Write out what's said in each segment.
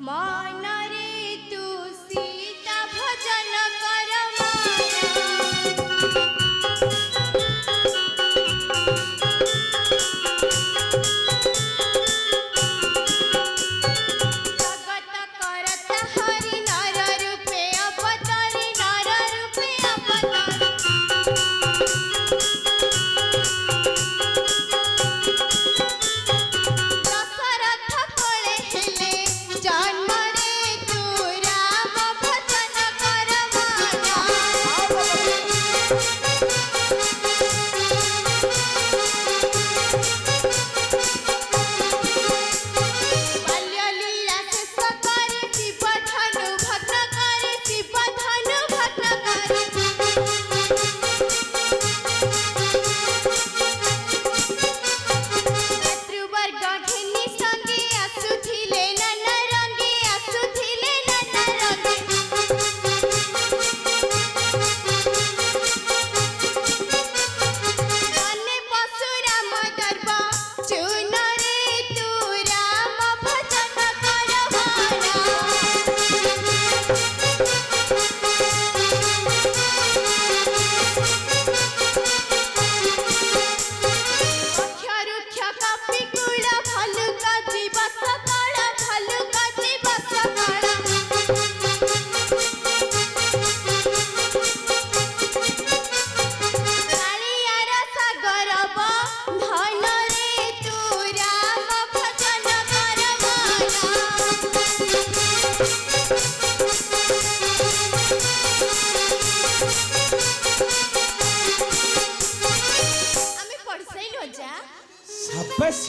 मनरे तू सीता भजन कर माना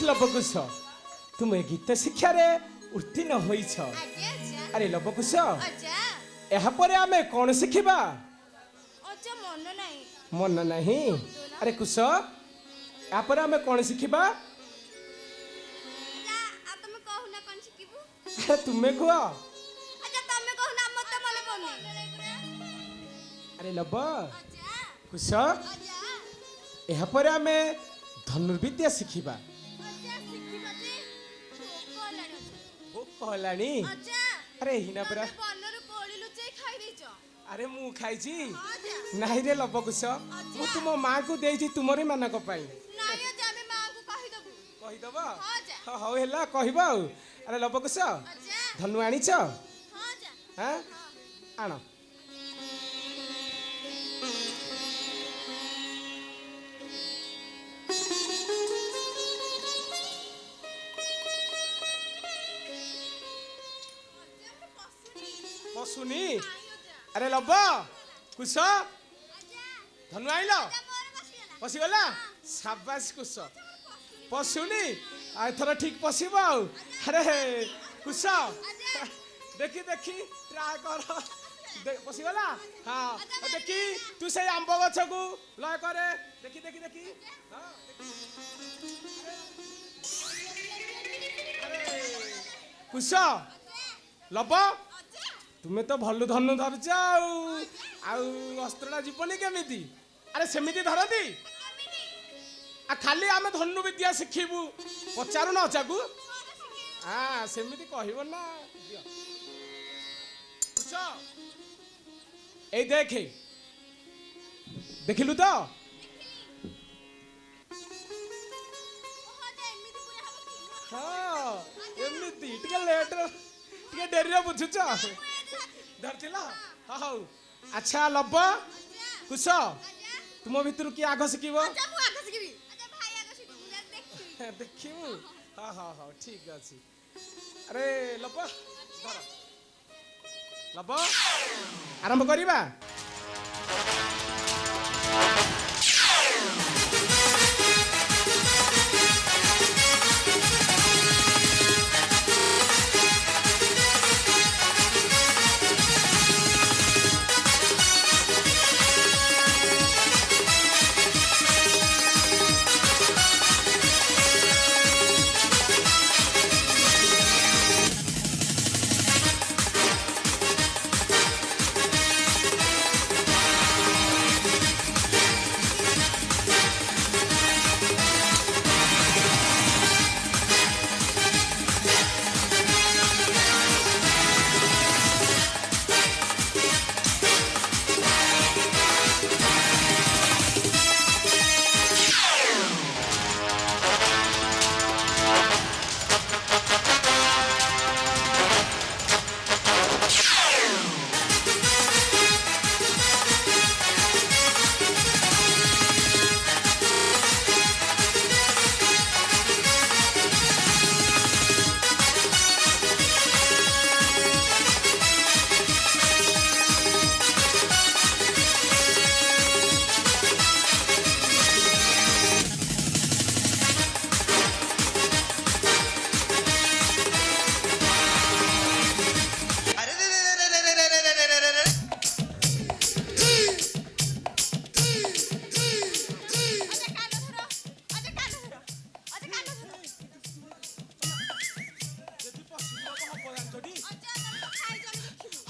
लवकुश तुम गीत शिक्षा रे उत्तीर्ण होइछ। अरे लवकुश एहापर आमे कौन शिखिबा? मन नहीं। अरे कुश एहापर आमे कौन शिखिबा? तुम्हें कुह। अरे लव कुश एहापर आमे धनुर्विद्या शिखिबा। कहलानी अरे हिना परा अरे मु खाइची नाही रे लवकुश मु तुम माँ को देइची तुमरी मानक पाई कहिदब हौ हेला कहब। अरे लवकुश धनु आनीच हाँ आण सुनी। अरे लव कुश धनु आइल पशिगला शाबाश कुश पशुनी एथर ठीक पशिब। अरे कुश देखी देखी ट्राए कर पशिगला हाँ देखी तू से आंब गछ को लय करे देखी देखी देखी हाँ कुश लव तुम्हें तो भलु धनु धरच अस्त्रटा जीवनी केमिति? अरे सेमिति धरती आ खाली आमे धनु विद्या शिखिबू पचारू न अचाकू हाँ सेमिति कहब ना। ए देखे देखिलु तो हाँ एमिति टिके लेट टिके डेरी बुझुच धरथिला हाँ। अच्छा लव कुश तुम भितर किए आग शिखब? देखिबू हाँ हाँ हाँ ठीक अच्छे। अरे लव धर लव आरंभ करिबा।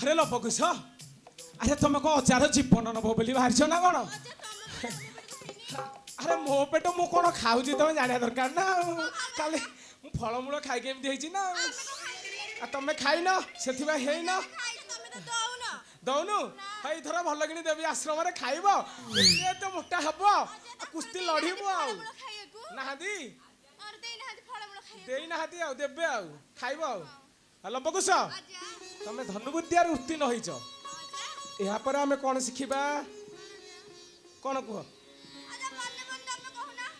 ଆରେ ଲବ କୁଶ ଆରେ ତମେ କଣ ଅଚାର ଜୀବନ ନବ ବୋଲି ବାହାରିଛ ନା କଣ? ଆରେ ମୋ ପେଟ ମୁଁ କଣ ଖାଉଛି ତମେ ଜାଣିବା ଦରକାର ନା ଆଉ କାଲି ମୁଁ ଫଳମୂଳ ଖାଇକି ଏମିତି ହେଇଛି ନା ଆଉ ତମେ ଖାଇନ ସେଥିପାଇଁ ହେଇନ ଦଉନୁ ଏଇଥର ଭଲ କିଣି ଦେବି ଆଶ୍ରମରେ ଖାଇବ ଏତେ ମୋଟା ହବ ଆଉ କୁସ୍ତି ଲଢିବ ଆଉ ନାହାନ୍ତି ଦେଇନାହାନ୍ତି ଆଉ ଦେବେ ଆଉ ଖାଇବ ଆଉ ଲବକୁଶ ତମେ ଧନୁବୁଦ୍ଧିଆରେ ଉତ୍ତୀର୍ଣ୍ଣ ହେଇଛ ଏହାପରେ ଆମେ କଣ ଶିଖିବା କଣ କୁହ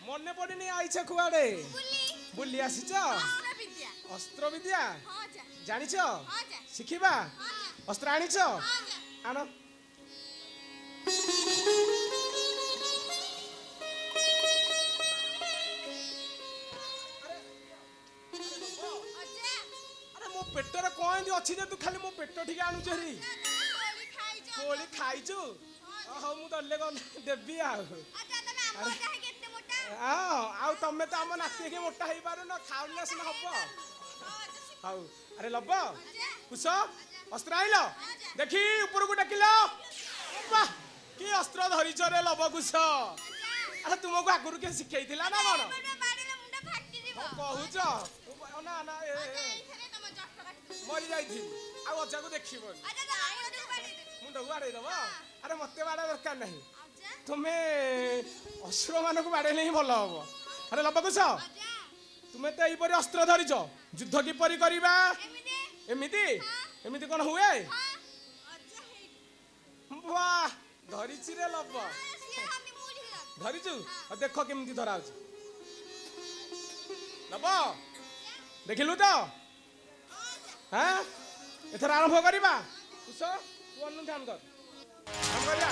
ମନେ ପଡିନି ଆଇଛ କୁଆଡେ ବୁଲି ଆସିଛ ଅସ୍ତ୍ର ବିଦ୍ୟା ଜାଣିଛ ଶିଖିବା ଅସ୍ତ୍ର ଆଣିଛ ଆଣ ଆରେ ମୋ ପେଟରେ କଣ ଏମିତି ଅଛି ଯେ ତୁ ଖାଲି ମୋ ପେଟ ଟିକେ ଆଣୁଛୁ ହେରି କୋଳି ଖାଇଛୁ ହଉ ମୁଁ ଦଲେ ଗଲେ ଦେବି ଆଉ ଆଉ ତମେ ତ ଆମ ନାତି ହେଇକି ମୋଟା ହେଇପାରୁନ ଖାଉନି ସିନା ହବ ହଉ ଆରେ ଲବ କୁଶ ଅସ୍ତ୍ର ଆଇଲ ଦେଖି ଉପରକୁ ଡାକିଲ କି ଅସ୍ତ୍ର ଧରିଛ ରେ ଲବ କୁଶ ଆରେ ତୁମକୁ ଆଗରୁ କିଏ ଶିଖେଇଥିଲା ନା କଣ କହୁଛ ନା ନା ମରି ଯାଇଥିଲି ଆଉ ଅଜାକୁ ଦେଖିବନି ମୁଣ୍ଡକୁ ବାଡେଇ ଦବ ଆରେ ମତେ ବାଡା ଦରକାର ନାହିଁ ତୁମେ ଅସୁର ମାନଙ୍କୁ ବାଡେଇଲେ ହିଁ ଭଲ ହବ ଆରେ ଲବକୁଶ ତୁମେ ତ ଏଇପରି ଅସ୍ତ୍ର ଧରିଛ ଯୁଦ୍ଧ କିପରି କରିବା ଏମିତି ଏମିତି କଣ ହୁଏ ବାଃ ଧରିଛି ରେ ଲବ ଧରିଛୁ ଦେଖ କେମିତି ଧରା ହଉଛି ଲବ ଦେଖିଲୁ ତ ହଁ ଏଥର ଆରମ୍ଭ କରିବା କୁଶ ତୁ ଅନୁଧ୍ୟାନ କର କରିବା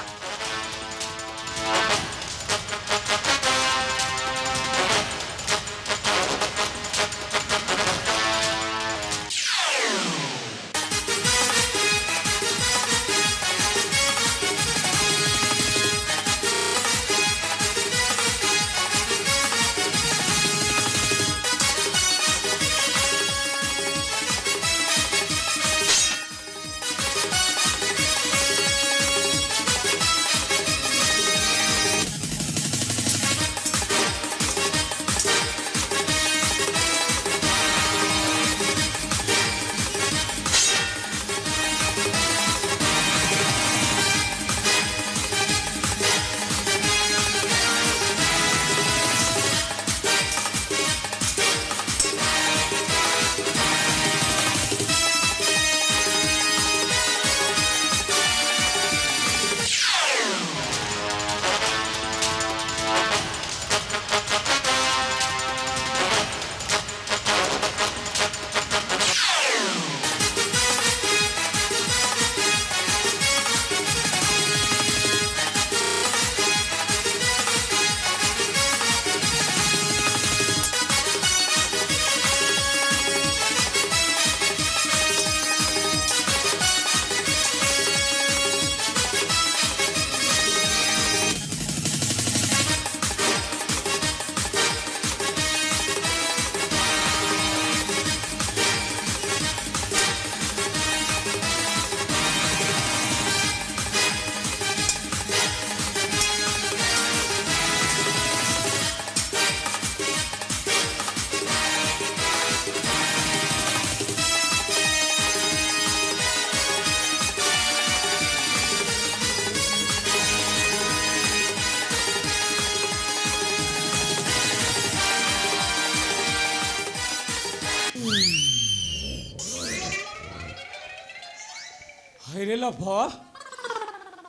ହଇରେ ଲଭ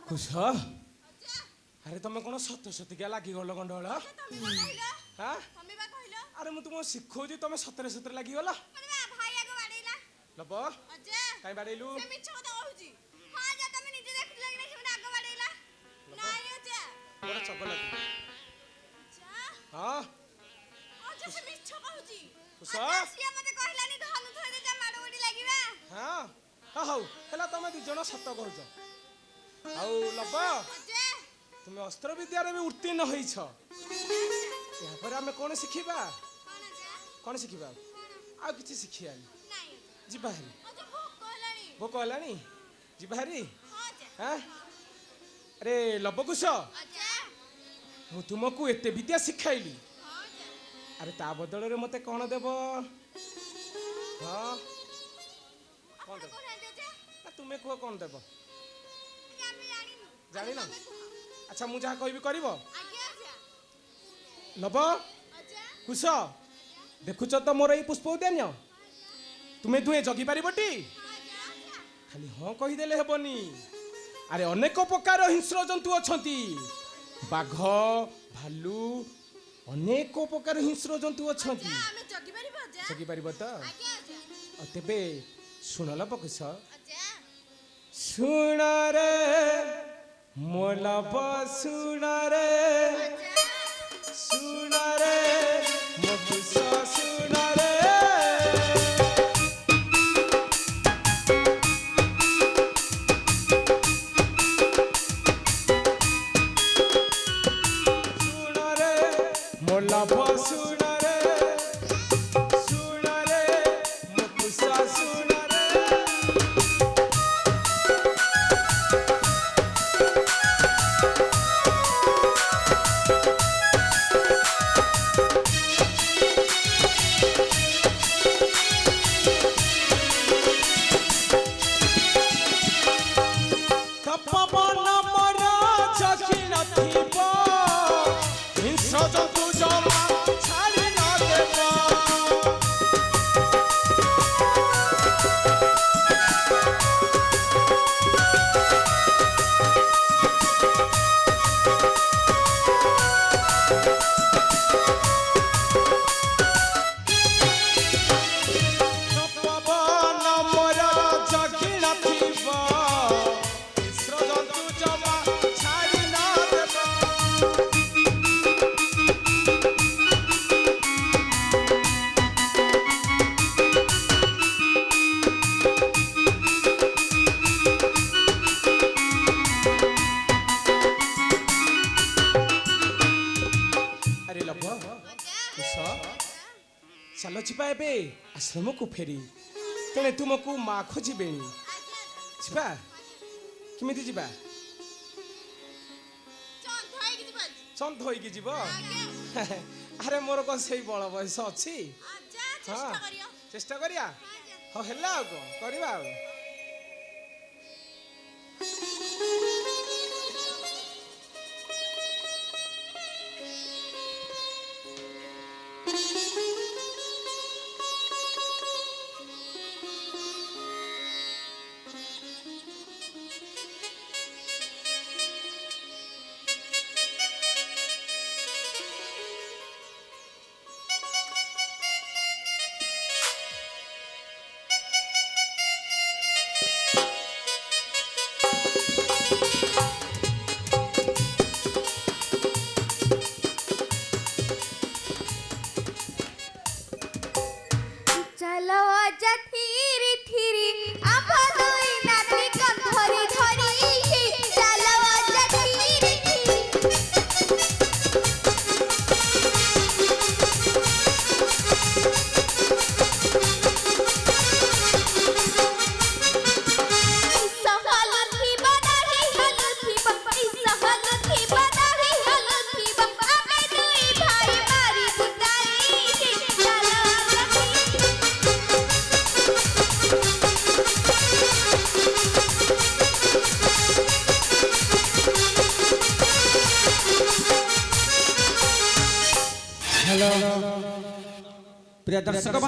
କୁଶ ଆରେ ତମେ କଣ ସତ ସତିକା ଲାଗିଗଲ ଗଣ୍ଡଗୋଳ ଆରେ ମୁଁ ତୁମକୁ ଶିଖଉଛି ତମେ ସତରେ ସତରେ ଲାଗିଗଲ ଲବ କାଇଁ ବାଡେଇଲୁ ବଡ ଚଗଲା ତୁ ହଁ କୁଶ ହଁ ହଉ ହେଲା ତମେ ଦି ଜଣ ସତ କହୁଛ ଆଉ ଲବ ତୁମେ ଅସ୍ତ୍ର ବିଦ୍ୟାରେ ବି ଉତ୍ତୀର୍ଣ୍ଣ ହେଇଛ ଏହାପରେ ଆମେ କଣ ଶିଖିବା ଆଉ କିଛି ଶିଖିବାନି ଯିବା ହେରି ଭୋକ ହେଲାଣି ଯିବା ହାରି ହଁ ଯା ହାଁ ଆରେ ଲବକୁଶ ଅଜା ମୁଁ ତୁମକୁ ଏତେ ବିଦ୍ୟା ଶିଖାଇଲି ହଁ ଯା ଆରେ ତା ବଦଳରେ ମତେ କ'ଣ ଦେବ ହଁ କ'ଣ ଦେବ କହୁନାହାନ୍ତି ଅଜା ନା ତୁମେ କୁହ କ'ଣ ଦେବ ଆଜ୍ଞା ଆମେ ଜାଣିନୁ ଜାଣିନ ତମେ କୁହ ଆଚ୍ଛା ମୁଁ ଯାହା କହିବି କରିବ ଆଜ୍ଞା ଅଜା ଲବ ଅଜା କୁଶ ଦେଖୁଛ ତ ମୋର ଏଇ ପୁଷ୍ପ ଉଦ୍ୟାନ ତୁମେ ଦୁହେଁ ଜଗି ପାରିବଟି ଅଜା ଖାଲି ହଁ କହିଦେଲେ ହେବନି ଆରେ ଅନେକ ପ୍ରକାର ହିଂସ୍ର ଜନ୍ତୁ ଅଛନ୍ତି ବାଘ ଭାଲୁ ଅନେକ ପ୍ରକାର ହିଂସ୍ର ଜନ୍ତୁ ଅଛନ୍ତି ଆମେ ଜଗି ପାରିବୁ ଅଜା ଜଗି ପାରିବ ତ ଆଜ୍ଞା ଅଜା ତେବେ ଶୁଣ ଲବକୁଶ ଅଜା ଶୁଣ ରେ ମୋ ଲବ ଶୁଣ ରେ ଶୁଣ ରେ ମୋ କୁଶ ଶୁଣ ରେ ଶୁଣ ରେ ମୋ ଲବ ଶୁଣ ରେ ଶୁଣ ରେ ମୋ କୁଶ ଶୁଣ ରେ ତପବନ ମୋର ଚଖି ନଥିବ ହିଂସ୍ର ଜନ୍ତୁ ଜମା ଛାଡ଼ି ନ ଦେବ ତପବନ ମୋର ଚଖି ନଥିବ ହିଂସ୍ର ଜନ୍ତୁ ଜମା ଛାଡ଼ି ନ ଦେବ ଆରେ ଲବ କୁଶ ଚାଲ ଯିବା ଏବେ ଆଶ୍ରମକୁ ଫେରି ତେଣେ ତୁମକୁ ମା ଖୋଜିବେଣି ଯିବା କେମିତି ଯିବା ଚନ୍ଦ ହେଇକି ଯିବ ଚନ୍ଦ ହୋଇକି ଯିବ ଆଜ୍ଞା ଆରେ ମୋର କ'ଣ ସେଇ ବଳ ବୟସ ଅଛି ଅଜା ହଁ ଚେଷ୍ଟା କରିବ ଚେଷ୍ଟା କରିବା ଆଜ୍ଞା ହଉ ହେଲା ଆଉ କ'ଣ କରିବା ଆଉ चलो अजा धीरे धीरे आंबा दुई नाती कंधरी धरी चलो अजा धीरे धीरे सहल थी बनाही हल थी सहल थी बनाही हल थी आमे दुई भाई मारी बुताई चलो अजा धीरे हेलो प्रिय दर्शक